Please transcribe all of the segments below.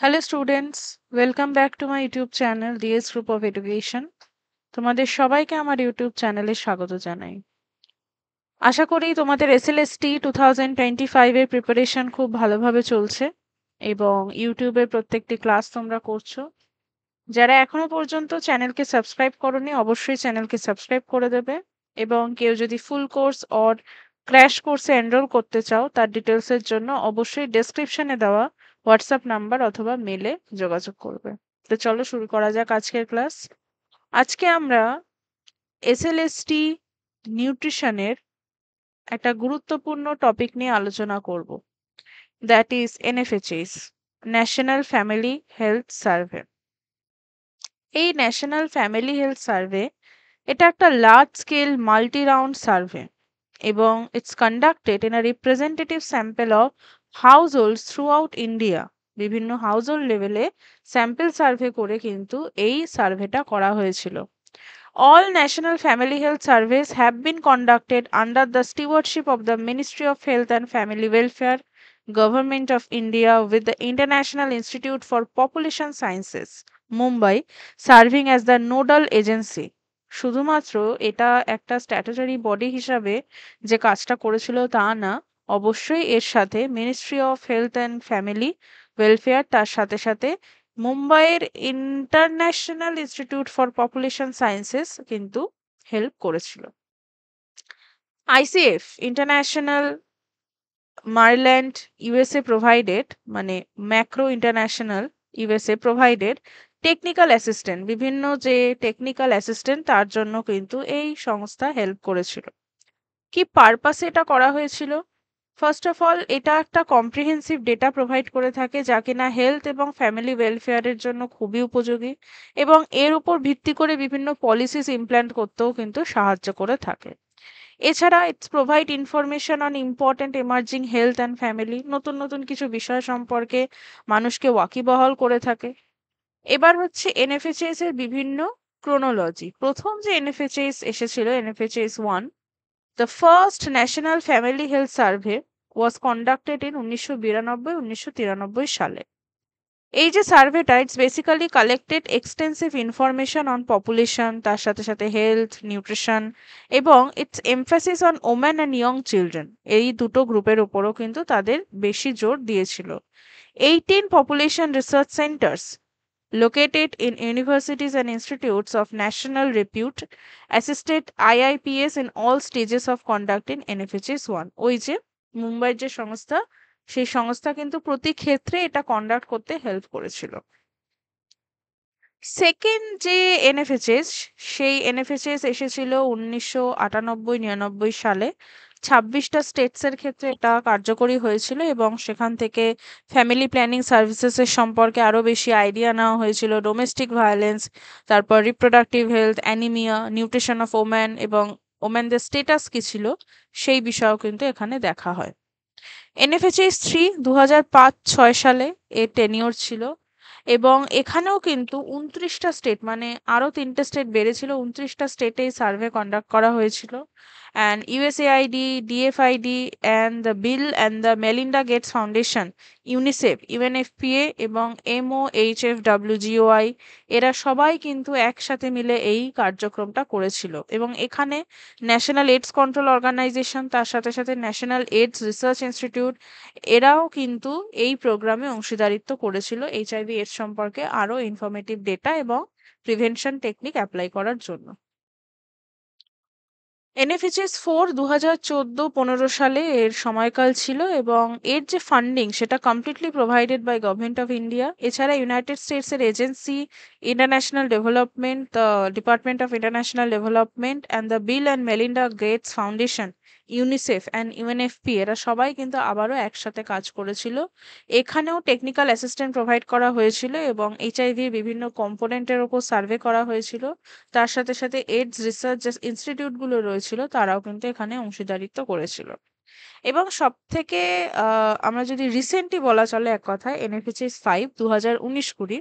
Hello students, welcome back to my YouTube channel DS group of education. তোমাদের সবাইকে আমার YouTube চ্যানেলে স্বাগত জানাই। আশা করি তোমাদের এসএলএসটি 2025 এর প্রিপারেশন খুব ভালোভাবে চলছে এবং ইউটিউবের প্রত্যেকটি ক্লাস তোমরা করছো। যারা এখনো পর্যন্ত চ্যানেলকে সাবস্ক্রাইব করোনি অবশ্যই চ্যানেলকে সাবস্ক্রাইব করে দেবে এবং কেউ যদি ফুল কোর্স অর ক্র্যাশ কোর্সে এনরোল করতে চাও তার ডিটেলসের জন্য অবশ্যই ডেসক্রিপশনে দেওয়া হোয়াটসঅ্যাপ নাম্বার অথবা মেলে যোগাযোগ করবে। তো চলো শুরু করা যাক আজকের ক্লাস। আজকে আমরা এসএলএসটি নিউট্রিশনের একটা গুরুত্বপূর্ণ টপিক নিয়ে আলোচনা করব, that is NFHS, national family health survey. এই ন্যাশনাল ফ্যামিলি হেলথ সার্ভে এটা একটা large scale multi round survey এবং it's conducted in a representative sample of households throughout India. বিভিন্ন হাউস হোল্ড লেভেলে sample survey করে কিন্তু এই সার্ভেটা করা হয়েছিল। All national family health surveys have been conducted under the stewardship of the Ministry of Health and Family Welfare, Government of India, with the International Institute for Population Sciences, Mumbai, serving as the nodal agency. শুধুমাত্র এটা একটা statutory body হিসাবে যে কাজটা করেছিল তা না, অবশ্যই এর সাথে ministry of health and family welfare, তার সাথে সাথে মুম্বাইয়ের international institute for population sciences কিন্তু হেল্প করেছিল। ICF international Maryland USA provided, মানে macro international USA provided technical assistant, বিভিন্ন যে টেকনিক্যাল অ্যাসিস্ট্যান্ট তার জন্য কিন্তু এই সংস্থা হেল্প করেছিল। কি পারপাসে এটা করা হয়েছিল? ফার্স্ট অফ অল, এটা একটা কম্প্রিহেন্সিভ ডেটা প্রোভাইড করে থাকে যা কিনা হেলথ এবং ফ্যামিলি ওয়েলফেয়ারের জন্য খুবই উপযোগী এবং এর উপর ভিত্তি করে বিভিন্ন পলিসিস ইমপ্ল্যান্ট করতেও কিন্তু সাহায্য করে থাকে। এছাড়া it's provide information on important emerging health and family, নতুন নতুন কিছু বিষয় সম্পর্কে মানুষকে ওয়াকিবহাল করে থাকে। এবার হচ্ছে এনএফএচএস এর বিভিন্ন ক্রোনোলজি। প্রথম যে এনএফএচএস এসেছিল, এনএফএচএস 1, the first National Family Health Survey was conducted in 1992-1993 সালে। এই যে সার্ভেটা, it's basically collected extensive information on population, তার সাথে সাথে হেলথ, নিউট্রিশন এবং it's emphasis on women and young children, এই দুটো গ্রুপের উপরও কিন্তু তাদের বেশি জোর দিয়েছিল। 18 population research centers located in universities and institutes of national repute assisted IIPS in all stages of conducting NFHS 1। ওই যে মুম্বাইয়ের যে সংস্থা, সেই সংস্থা কিন্তু প্রতি ক্ষেত্রে এটা কন্ডাক্ট করতে হেল্প করেছিল। সেকেন্ড যে এনএফএচএস, সেই এনএফএচএস এসেছিল 1998-99 সালে। 26টা স্টেটসের ক্ষেত্রে এটা কার্যকরী হয়েছিল এবং সেখান থেকে ফ্যামিলি প্ল্যানিং সার্ভিসেসের সম্পর্কে আরও বেশি আইডিয়া নেওয়া হয়েছিল। ডোমেস্টিক ভায়োলেন্স, তারপর reproductive health, anaemia, nutrition of woman এবং ওম্যানদের স্টেটাস কী ছিল সেই বিষয়েও কিন্তু এখানে দেখা হয়। এনএফএচএস 3 2005-06 সালে এর টেনিওর ছিল এবং এখানেও কিন্তু 29টা স্টেট, মানে আরও 3টে স্টেট বেড়েছিল, 29টা স্টেটে এই সার্ভে কন্ডাক্ট করা হয়েছিল। And USAID, DFID and the Bill and the Melinda Gates foundation, UNICEF, UNFPA এবং এমওএইচএফডব্লিউজিওআই, এরা সবাই কিন্তু একসাথে মিলে এই কার্যক্রমটা করেছিল এবং এখানে ন্যাশনাল এইডস কন্ট্রোল অর্গানাইজেশন, তার সাথে সাথে ন্যাশনাল এইডস রিসার্চ ইনস্টিটিউট, এরাও কিন্তু এই প্রোগ্রামে অংশীদারিত্ব করেছিল এইচআইভি এডস সম্পর্কে আরও ইনফরমেটিভ ডেটা এবং প্রিভেনশন টেকনিক অ্যাপ্লাই করার জন্য। এনএফএচএস 4 2014-15 সালে এর সময়কাল ছিল এবং এর যে ফান্ডিং সেটা completely provided by government of India. এছাড়া ইউনাইটেড স্টেটসের agency international development, the department of international development and the Bill and Melinda Gates foundation, UNICEF and UNFP, এরা সবাই কিন্তু আবারও একসাথে কাজ করেছিল। এখানেও টেকনিক্যাল অ্যাসিস্ট্যান্ট প্রোভাইড করা হয়েছিল এবং এইচআইভির বিভিন্ন কম্পোনেন্টের ওপর সার্ভে করা হয়েছিল। তার সাথে সাথে এইডস রিসার্চ যে ইনস্টিটিউটগুলো রয়েছিল তারাও কিন্তু এখানে অংশীদারিত্ব করেছিল। এবং সবথেকে আমরা যদি রিসেন্টলি বলা চলে এক কথায়, এনএফএচএস 5 2019-20,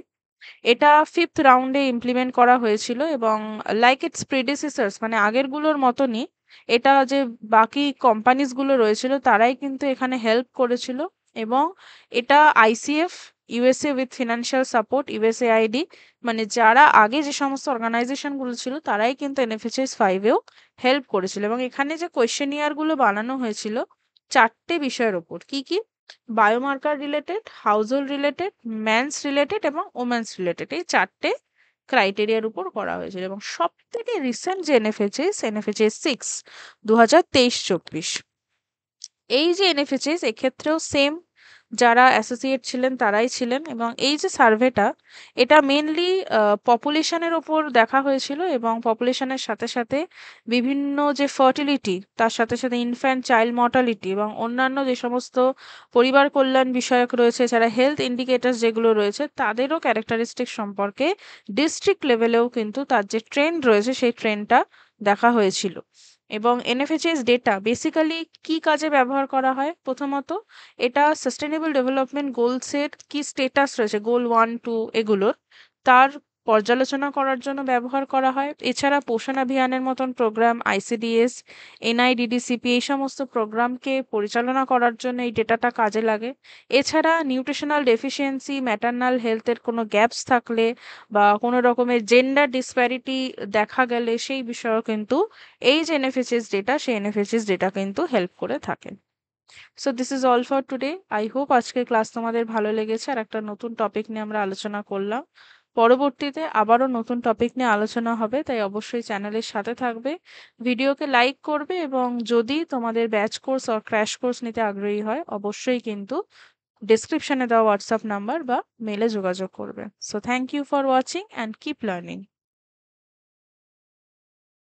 এটা 5th রাউন্ডে ইমপ্লিমেন্ট করা হয়েছিল এবং লাইক ইটস প্রিডিসেসর্স, মানে আগেরগুলোর মতনই এটা যে বাকি কোম্পানিজগুলো রয়েছিল তারাই কিন্তু এখানে হেল্প করেছিল এবং এটা ICF USA with financial support USAID, মানে যারা আগে যে সমস্ত অর্গানাইজেশনগুলো ছিল তারাই কিন্তু এনএফএচএস 5-এও হেল্প করেছিল। এবং এখানে যে কোয়েশ্চেনিয়ারগুলো বানানো হয়েছিল 4টে বিষয়ের ওপর, কি কি? Biomarker related, household related, man's related এবং ওমেন্স রিলেটেড, এই 4টে ক্রাইটেরিয়ার উপর করা হয়েছিল। এবং সব থেকে রিসেন্ট যে এনএফএচএস 6 2023-24, এই যে এনএফএচএস এক্ষেত্রেও সেম, যারা অ্যাসোসিয়েট ছিলেন তারাই ছিলেন। এবং এই যে সার্ভেটা, এটা মেনলি পপুলেশনের ওপর দেখা হয়েছিল এবং পপুলেশনের সাথে সাথে বিভিন্ন যে ফার্টিলিটি, তার সাথে সাথে ইনফ্যান্ট চাইল্ড মর্টালিটি এবং অন্যান্য যে সমস্ত পরিবার কল্যাণ বিষয়ক রয়েছে, যারা হেলথ ইন্ডিকেটার্স যেগুলো রয়েছে তাদেরও ক্যারেক্টারিস্টিক সম্পর্কে ডিস্ট্রিক্ট লেভেলেও কিন্তু তার যে ট্রেন্ড রয়েছে সেই ট্রেন্ডটা দেখা হয়েছিল। এবং এনএফএচএস ডেটা বেসিক্যালি কি কাজে ব্যবহার করা হয়? প্রথমত, এটা সাস্টেনেবল ডেভেলপমেন্ট গোলসের কি স্টেটাস রয়েছে, গোল 1-2 এগুলোর, তার পর্যালোচনা করার জন্য ব্যবহার করা হয়। এছাড়া পোষণ অভিযানের মতন প্রোগ্রাম, আইসিডিএস, এনআইডিডিসিপি, এই সমস্ত প্রোগ্রামকে পরিচালনা করার জন্য এই ডেটাটা কাজে লাগে। এছাড়া নিউট্রিশনাল ডেফিসিয়েন্সি, ম্যাটার্নাল হেলথের কোনো গ্যাপস থাকলে বা কোনো রকমের জেন্ডার ডিসপ্যারিটি দেখা গেলে সেই বিষয়েও কিন্তু এই যে এনএফএচএস ডেটা, সেই এনএফএচএস ডেটা কিন্তু হেল্প করে থাকে। So this is all for today. I hope আজকের ক্লাস তোমাদের ভালো লেগেছে আর একটা নতুন টপিক নিয়ে আমরা আলোচনা করলাম। পরবর্তীতে আবারও নতুন টপিক নিয়ে আলোচনা হবে, তাই অবশ্যই চ্যানেলের সাথে থাকবে, ভিডিওকে লাইক করবে এবং যদি তোমাদের ব্যাচ কোর্স আর ক্র্যাশ কোর্স নিতে আগ্রহী হয় অবশ্যই কিন্তু ডেসক্রিপশনে দেওয়া হোয়াটসঅ্যাপ নাম্বার বা মেলে যোগাযোগ করবে। So thank you for watching and keep learning.